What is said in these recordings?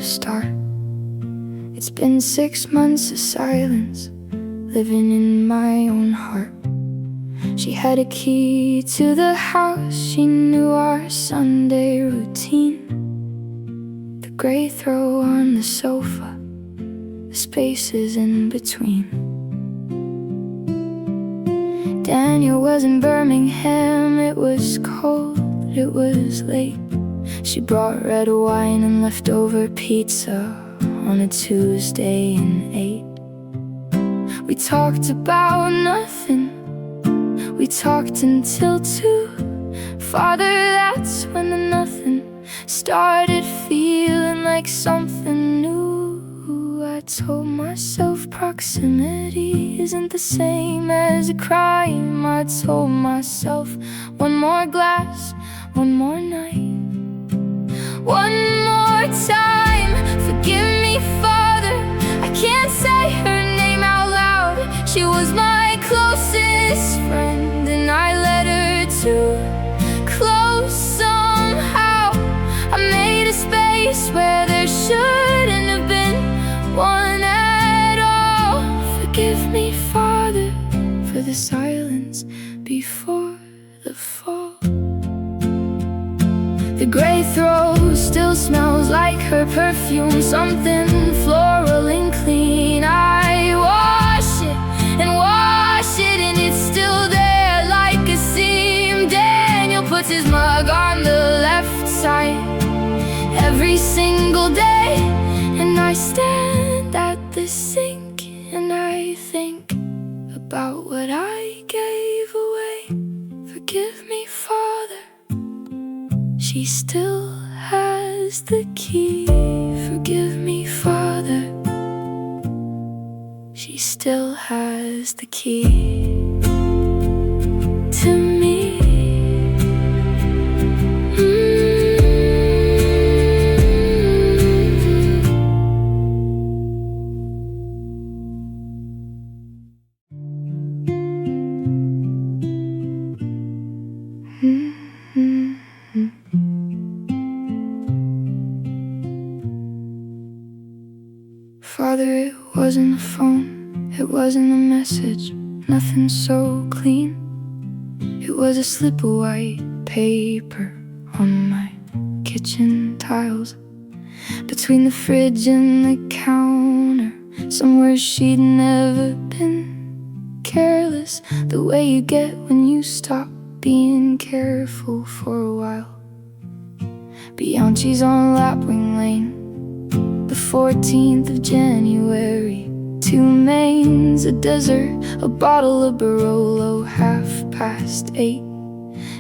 start. It's been 6 months of silence, living in my own heart. She had a key to the house, she knew our Sunday routine. The gray throw on the sofa, the spaces in between. Daniel was in Birmingham, it was cold, it was late. She brought red wine and leftover pizza on a Tuesday and ate. We talked about nothing, we talked until 2. Father, that's when the nothing started feeling like something new. I told myself proximity isn't the same as a crime. I told myself one more glass, one more night, one more time. Forgive me, Father, I can't say her name out loud. She was my closest friend and I let her too close somehow. I made a space where there shouldn't have been one at all. Forgive me, Father, for the silence before the fall. The gray throw still smells like her perfume, something floral and clean. I wash it and it's still there like a seam. Daniel puts his mug on the left side every single day, and I stand at the sink and I think about what I gave away. Forgive me, Father, she still has the key. Forgive me, Father, she still has the key to me. Father, it wasn't a phone, it wasn't a message, nothing so clean. It was a slip of white paper on my kitchen tiles, between the fridge and the counter, somewhere she'd never been. Careless, the way you get when you stop being careful for a while. Bianchi's on Lapwing Lane, the 14th of January. 2 mains, a dessert, a bottle of Barolo, 8:30.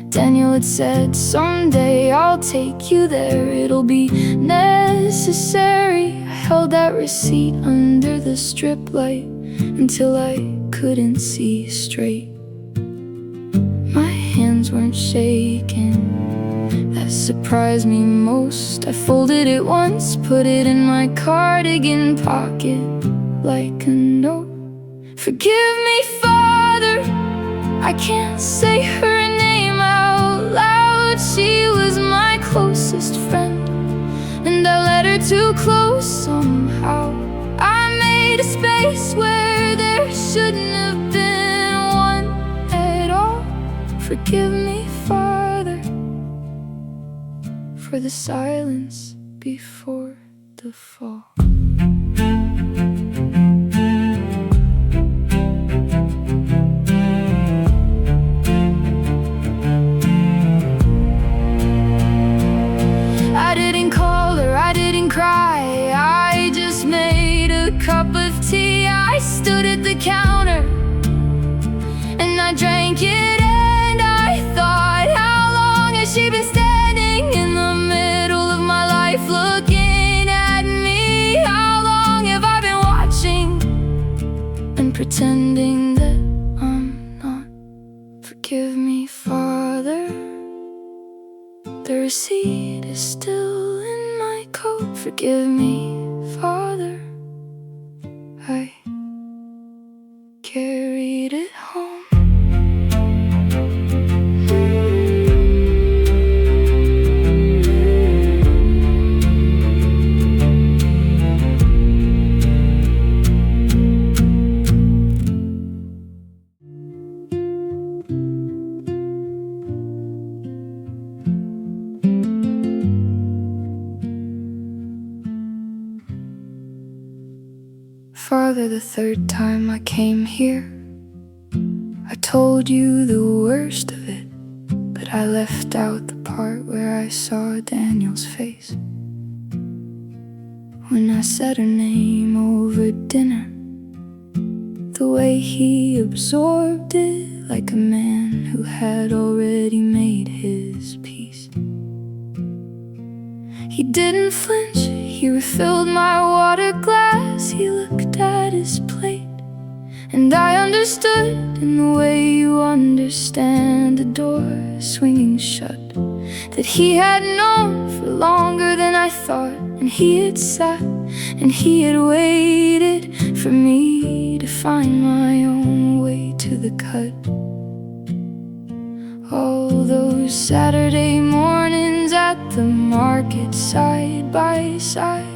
Daniel had said, someday I'll take you there, it'll be necessary. I held that receipt under the strip light until I couldn't see straight. My hands weren't shaking, that surprised me most. I folded it once, put it in my cardigan pocket like a note. Forgive me, Father, I can't say her name out loud. She was my closest friend and I let her too close somehow. I made a space where there shouldn't have been one at all. Forgive me, Father, for the silence before the fall. I didn't call her, I didn't cry, I just made a cup of tea. I stood at the counter and I drank it and I thought, how long has she been standing in the middle of my life looking at me? How long have I been watching and pretending that I'm not? Forgive me, Father, the receipt is still in my coat. Forgive me, Father, I carried it home. Father, the third time I came here, I told you the worst of it, but I left out the part where I saw Daniel's face when I said her name over dinner. The way he absorbed it like a man who had already made his peace. He didn't flinch, he refilled my water glass. He looked at his plate, and I understood in the way you understand a door swinging shut, that he had known for longer than I thought. And he had sat and he had waited for me to find my own way to the cut. All those Saturday mornings at the market, side by side,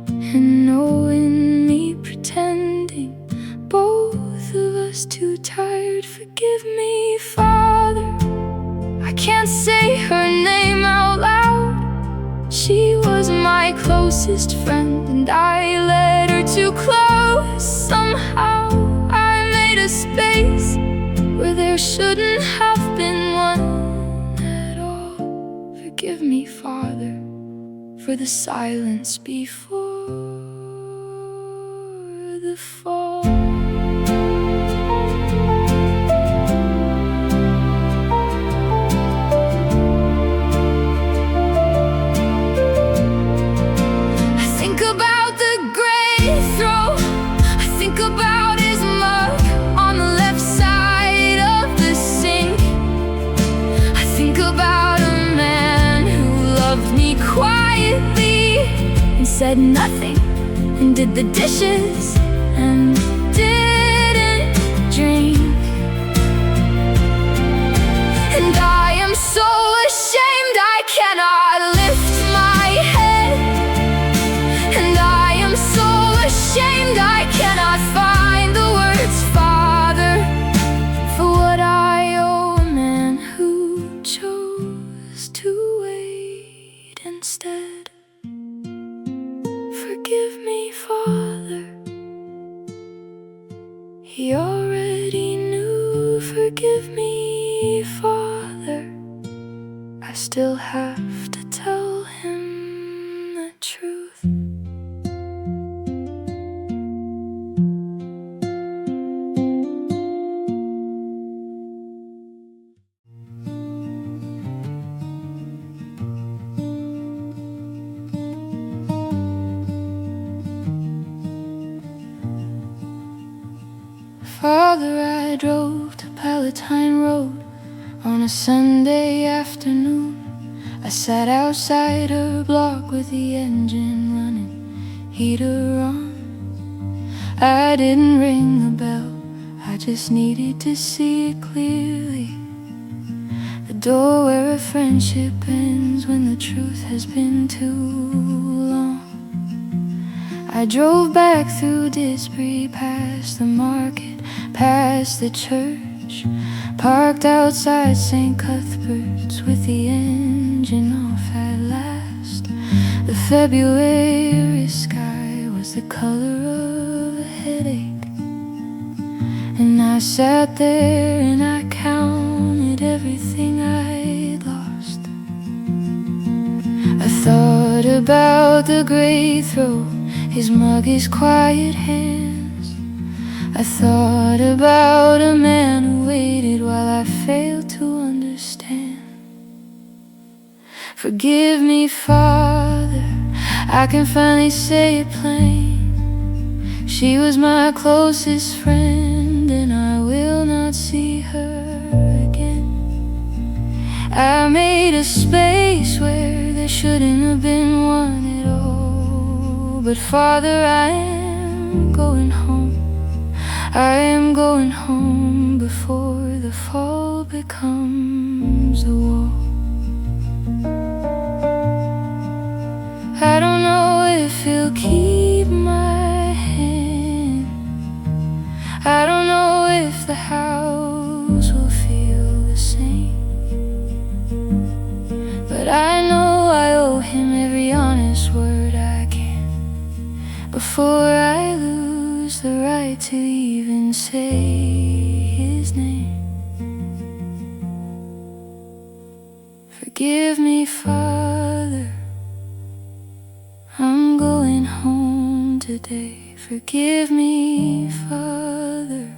and knowing me pretending, both of us too tired. Forgive me, Father, I can't say her name out loud. She was my closest friend, and I led her too close. Somehow I made a space where there shouldn't have been one at all. Forgive me, Father, for the silence before the fall. Said nothing and did the dishes and didn't drink. And I am so ashamed I cannot lift my head. And I am so ashamed I cannot find the words, Father, for what I owe a man who chose to wait instead. Forgive me, Father, he already knew. Forgive me, Father, I still have to tell him the truth. Father, I drove to Palatine Road on a Sunday afternoon. I sat outside her block with the engine running, heater on. I didn't ring the bell, I just needed to see it clearly. The door where a friendship ends when the truth has been too long. I drove back through Disbury, past the market, past the church, parked outside St. Cuthbert's with the engine off at last. The February sky was the color of a headache, and I sat there and I counted everything I'd lost. I thought about the great throw, his mug, his quiet hands. I thought about a man who waited while I failed to understand. Forgive me, Father, I can finally say it plain. She was my closest friend, and I will not see her again. I made a space where there shouldn't have been one at all. But Father, I am going home. I am going home before the fall becomes a wall. I don't know if he'll keep my hand. I don't know if the house will feel the same, but I know I owe him every honest word I can before I lose lose the right to even say his name. Forgive me, Father, I'm going home today. Forgive me, Father,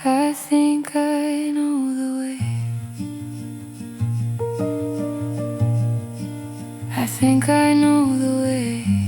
I think I know the way. I think I know the way.